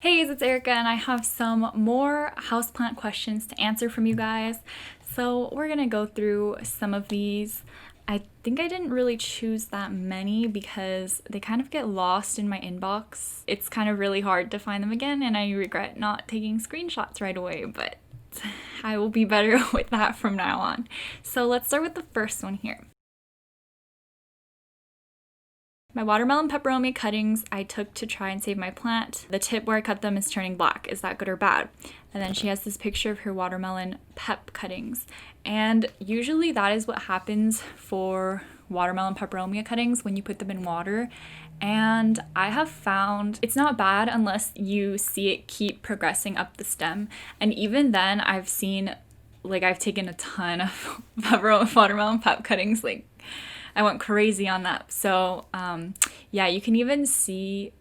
Hey, it's Erika, and I have some more houseplant questions to answer from you guys. So we're gonna go through some of these. I think I didn't really choose that many because they kind of get lost in my inbox. It's kind of really hard to find them again, and I regret not taking screenshots right away, but I will be better with that from now on. So let's start with the first one here. My watermelon peperomia cuttings I took to try and save my plant. The tip where I cut them is turning black. Is that good or bad? And then she has this picture of her watermelon pep cuttings. And usually that is what happens for watermelon peperomia cuttings when you put them in water. And I have found it's not bad unless you see it keep progressing up the stem. And even then I've seen, I've taken a ton of watermelon pep cuttings, I went crazy on that. So yeah, you can even see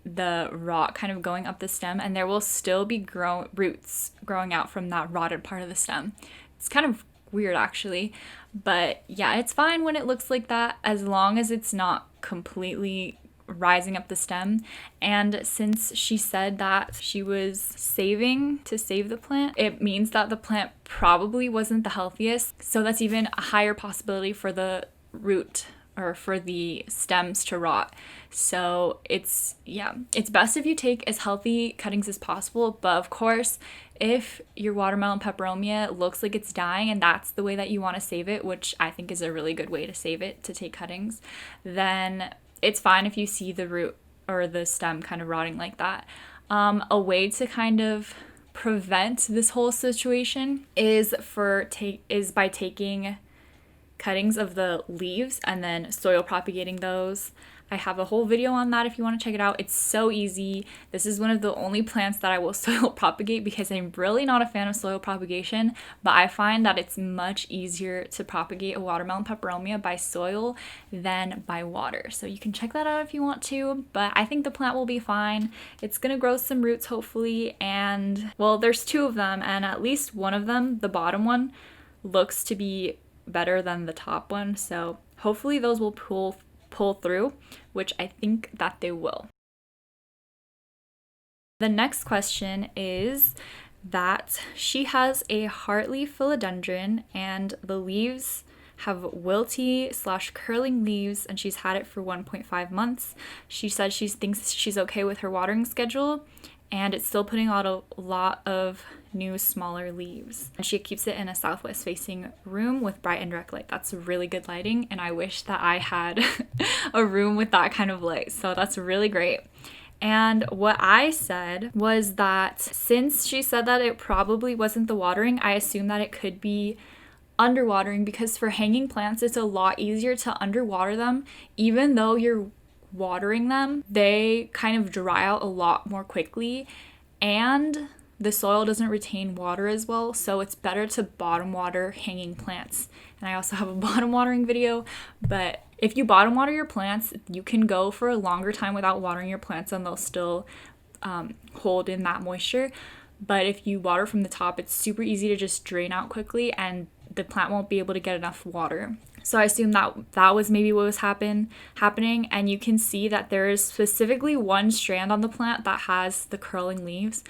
the rot kind of going up the stem, and there will still be roots growing out from that rotted part of the stem. It's kind of weird actually, but yeah, it's fine when it looks like that as long as it's not completely rising up the stem. And since she said that she was saving to save the plant, it means that the plant probably wasn't the healthiest. So that's even a higher possibility for the root or for the stems to rot. So it's best if you take as healthy cuttings as possible. But of course, if your watermelon peperomia looks like it's dying and that's the way that you want to save it, which I think is a really good way to save it, to take cuttings, then it's fine if you see the root or the stem kind of rotting like that. A way to kind of prevent this whole situation is by taking cuttings of the leaves and then soil propagating those. I have a whole video on that if you want to check it out. It's so easy. This is one of the only plants that I will soil propagate because I'm really not a fan of soil propagation, but I find that it's much easier to propagate a watermelon peperomia by soil than by water. So you can check that out if you want to, but I think the plant will be fine. It's gonna grow some roots hopefully, and well, there's two of them, and at least one of them, the bottom one, looks to be better than the top one, so hopefully those will pull through, which I think that they will. The next question is that she has a heartleaf philodendron and the leaves have wilty / curling leaves, and she's had it for 1.5 months. She said she thinks she's okay with her watering schedule, and it's still putting out a lot of new smaller leaves. And she keeps it in a southwest facing room with bright and direct light. That's really good lighting, and I wish that I had a room with that kind of light. So that's really great. And what I said was that since she said that it probably wasn't the watering, I assume that it could be underwatering, because for hanging plants it's a lot easier to underwater them. Even though you're watering them, they kind of dry out a lot more quickly, and the soil doesn't retain water as well, so it's better to bottom water hanging plants. And I also have a bottom watering video, but if you bottom water your plants, you can go for a longer time without watering your plants and they'll still hold in that moisture. But if you water from the top, it's super easy to just drain out quickly and the plant won't be able to get enough water. So I assume that was maybe what was happening, and you can see that there is specifically one strand on the plant that has the curling leaves.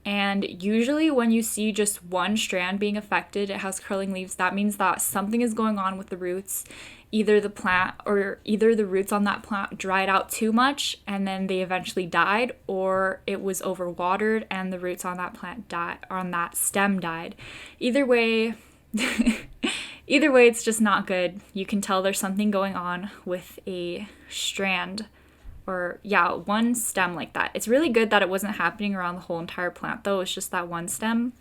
And usually when you see just one strand being affected, it has curling leaves, that means that something is going on with the roots. Either the roots on that plant dried out too much and then they eventually died, or it was overwatered and the roots on that plant died, on that stem died. Either way, it's just not good. You can tell there's something going on with a strand, or one stem like that. It's really good that it wasn't happening around the whole entire plant though. It's just that one stem.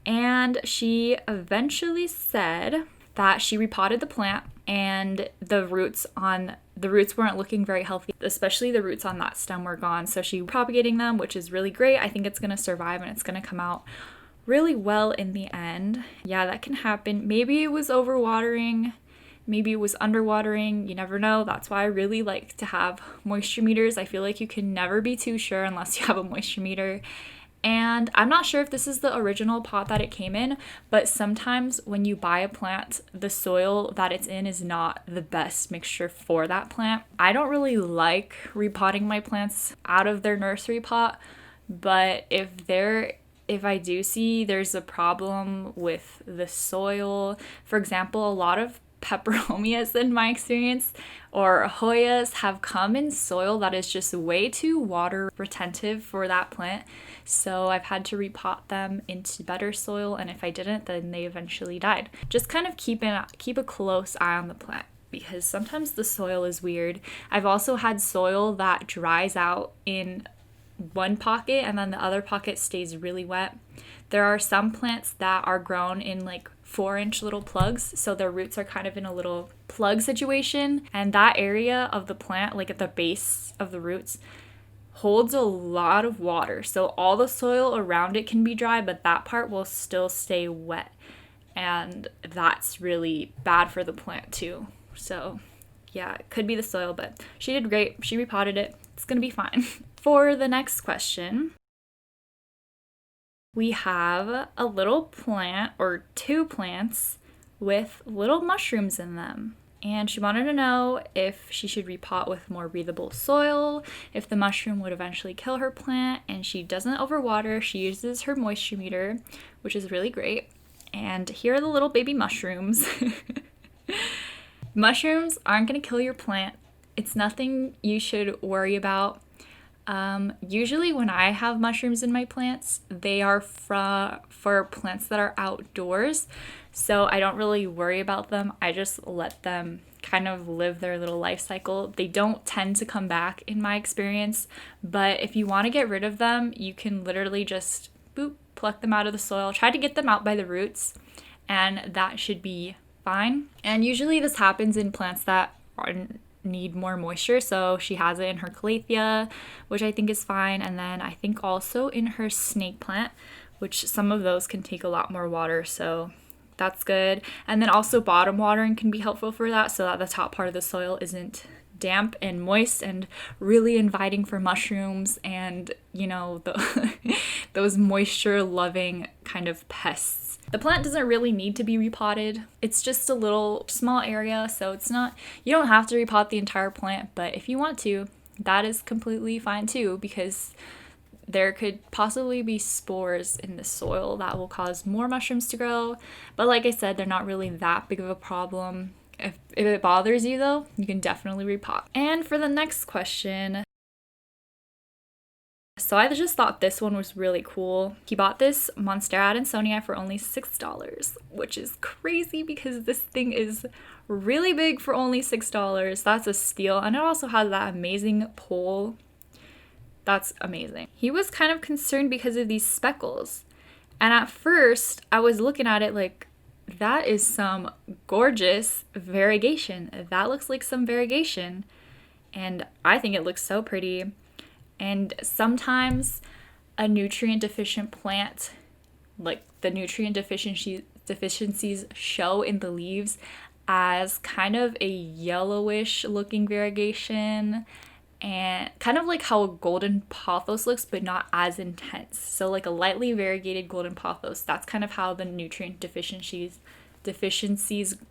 And she eventually said that she repotted the plant and the roots weren't looking very healthy, especially the roots on that stem were gone. So she propagating them, which is really great. I think it's going to survive and it's going to come out really well in the end. Yeah, that can happen. Maybe it was overwatering, maybe it was underwatering, you never know. That's why I really like to have moisture meters. I feel like you can never be too sure unless you have a moisture meter. And I'm not sure if this is the original pot that it came in, but sometimes when you buy a plant, the soil that it's in is not the best mixture for that plant. I don't really like repotting my plants out of their nursery pot But if I do see there's a problem with the soil, for example, a lot of peperomias in my experience or Hoyas have come in soil that is just way too water retentive for that plant. So I've had to repot them into better soil, and if I didn't, then they eventually died. Just kind of keep a close eye on the plant, because sometimes the soil is weird. I've also had soil that dries out in one pocket and then the other pocket stays really wet. There are some plants that are grown in like 4-inch little plugs, so their roots are kind of in a little plug situation, and that area of the plant, like at the base of the roots, holds a lot of water. So all the soil around it can be dry, but that part will still stay wet, and that's really bad for the plant too. So yeah, it could be the soil, but she did great. She repotted it. It's gonna be fine. For the next question, we have a little plant or 2 plants with little mushrooms in them. And she wanted to know if she should repot with more breathable soil, if the mushroom would eventually kill her plant, and she doesn't overwater. She uses her moisture meter, which is really great. And here are the little baby mushrooms. Mushrooms aren't going to kill your plant. It's nothing you should worry about. Usually when I have mushrooms in my plants, they are for plants that are outdoors, so I don't really worry about them. I just let them kind of live their little life cycle. They don't tend to come back in my experience, but if you want to get rid of them, you can literally just pluck them out of the soil, try to get them out by the roots, and that should be fine. And usually this happens in plants that need more moisture, so she has it in her calathea, which I think is fine, and then I think also in her snake plant, which some of those can take a lot more water, so that's good. And then also bottom watering can be helpful for that, so that the top part of the soil isn't damp and moist and really inviting for mushrooms and, you know, those moisture loving kind of pests. The plant doesn't really need to be repotted. It's just a little small area, so you don't have to repot the entire plant, but if you want to, that is completely fine too, because there could possibly be spores in the soil that will cause more mushrooms to grow. But like I said, they're not really that big of a problem. If it bothers you though, you can definitely repot. And for the next question, so I just thought this one was really cool. He bought this Monstera Adansonii for only $6, which is crazy because this thing is really big for only $6. That's a steal. And it also has that amazing pole. That's amazing. He was kind of concerned because of these speckles. And at first, I was looking at it like, that is some gorgeous variegation. That looks like some variegation. And I think it looks so pretty. And sometimes a nutrient deficient plant, like the nutrient deficiencies show in the leaves as kind of a yellowish looking variegation, and kind of like how a golden pothos looks, but not as intense. So like a lightly variegated golden pothos, that's kind of how the nutrient deficiencies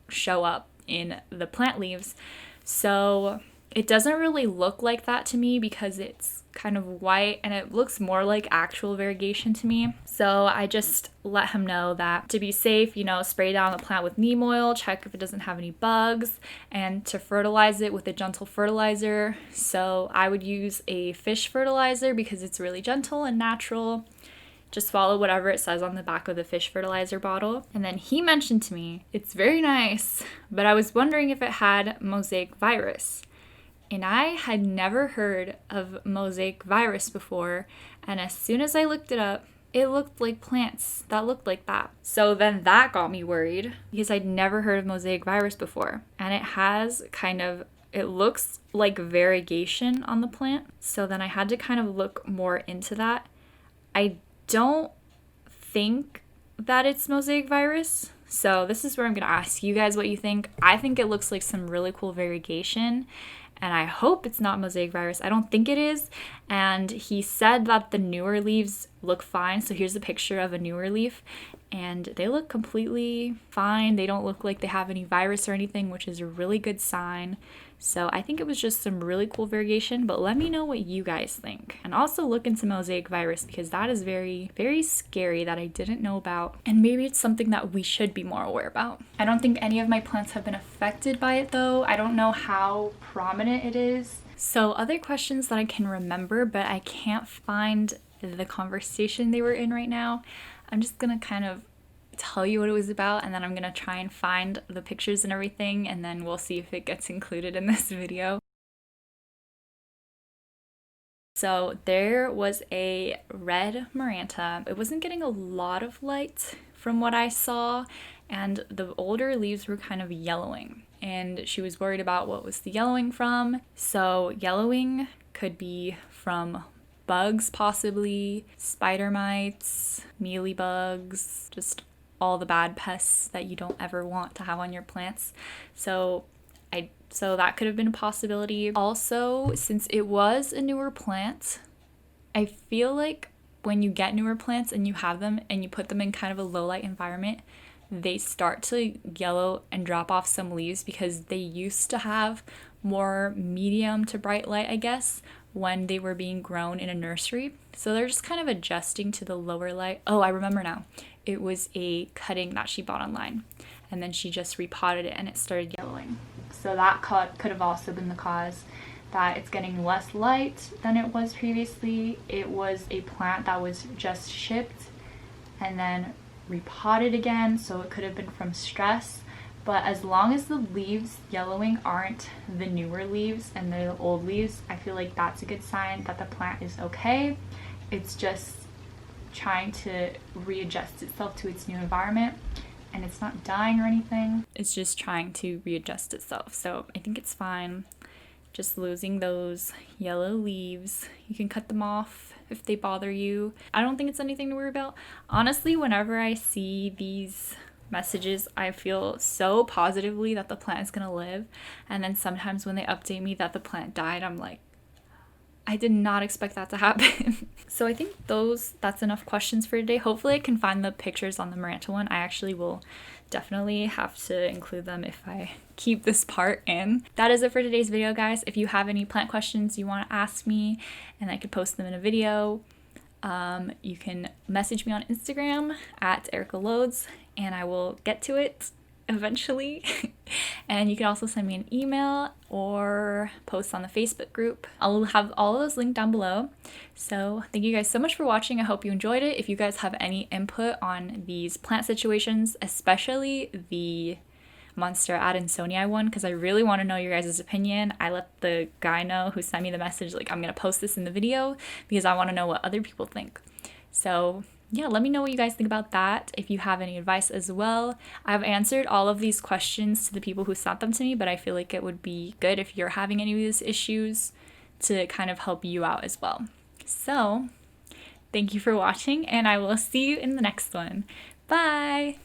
show up in the plant leaves. So it doesn't really look like that to me because it's kind of white and it looks more like actual variegation to me. So I just let him know that to be safe, spray down the plant with neem oil, check if it doesn't have any bugs, and to fertilize it with a gentle fertilizer. So I would use a fish fertilizer because it's really gentle and natural. Just follow whatever it says on the back of the fish fertilizer bottle. And then he mentioned to me, it's very nice, but I was wondering if it had mosaic virus. And I had never heard of mosaic virus before, and as soon as I looked it up, it looked like plants that looked like that. So then that got me worried because I'd never heard of mosaic virus before. And it looks like variegation on the plant. So then I had to kind of look more into that. I don't think that it's mosaic virus. So this is where I'm going to ask you guys what you think. I think it looks like some really cool variegation. and I hope it's not mosaic virus. I don't think it is. And he said that the newer leaves look fine. So here's a picture of a newer leaf, and they look completely fine. They don't look like they have any virus or anything, which is a really good sign. So I think it was just some really cool variegation, but let me know what you guys think. And also look into mosaic virus, because that is very, very scary that I didn't know about. And maybe it's something that we should be more aware about. I don't think any of my plants have been affected by it though. I don't know how prominent it is. So other questions that I can remember, but I can't find the conversation they were in right now. I'm just gonna kind of tell you what it was about, and then I'm gonna try and find the pictures and everything, and then we'll see if it gets included in this video. So there was a red Maranta. It wasn't getting a lot of light from what I saw, and the older leaves were kind of yellowing, and she was worried about what was the yellowing from. So yellowing could be from bugs, possibly spider mites, mealybugs, just all the bad pests that you don't ever want to have on your plants. So that could have been a possibility. Also, since it was a newer plant, I feel like when you get newer plants and you have them and you put them in kind of a low light environment, they start to yellow and drop off some leaves, because they used to have more medium to bright light, I guess, when they were being grown in a nursery. So they're just kind of adjusting to the lower light. Oh, I remember now. It was a cutting that she bought online, and then she just repotted it and it started yellowing. So that could have also been the cause that it's getting less light than it was previously. It was a plant that was just shipped and then repotted again, so it could have been from stress. But as long as the leaves yellowing aren't the newer leaves and they're the old leaves, I feel like that's a good sign that the plant is okay. It's just trying to readjust itself to its new environment, and it's not dying or anything. It's just trying to readjust itself. So I think it's fine. Just losing those yellow leaves. You can cut them off if they bother you. I don't think it's anything to worry about. Honestly, whenever I see these messages, I feel so positively that the plant is gonna live, and then sometimes when they update me that the plant died, I'm like, I did not expect that to happen. So I think that's enough questions for today. Hopefully I can find the pictures on the Maranta one. I actually will definitely have to include them if I keep this part in. That is it for today's video, guys. If you have any plant questions you want to ask me and I could post them in a video, you can message me on Instagram at Erika Lodes, and I will get to it eventually. And you can also send me an email or post on the Facebook group. I'll have all of those linked down below. So thank you guys so much for watching. I hope you enjoyed it. If you guys have any input on these plant situations, especially the Monstera Adansonii one, because I really want to know your guys' opinion. I let the guy know who sent me the message, like, I'm going to post this in the video because I want to know what other people think. So yeah, let me know what you guys think about that. If you have any advice as well. I've answered all of these questions to the people who sent them to me, but I feel like it would be good if you're having any of these issues to kind of help you out as well. So thank you for watching, and I will see you in the next one. Bye!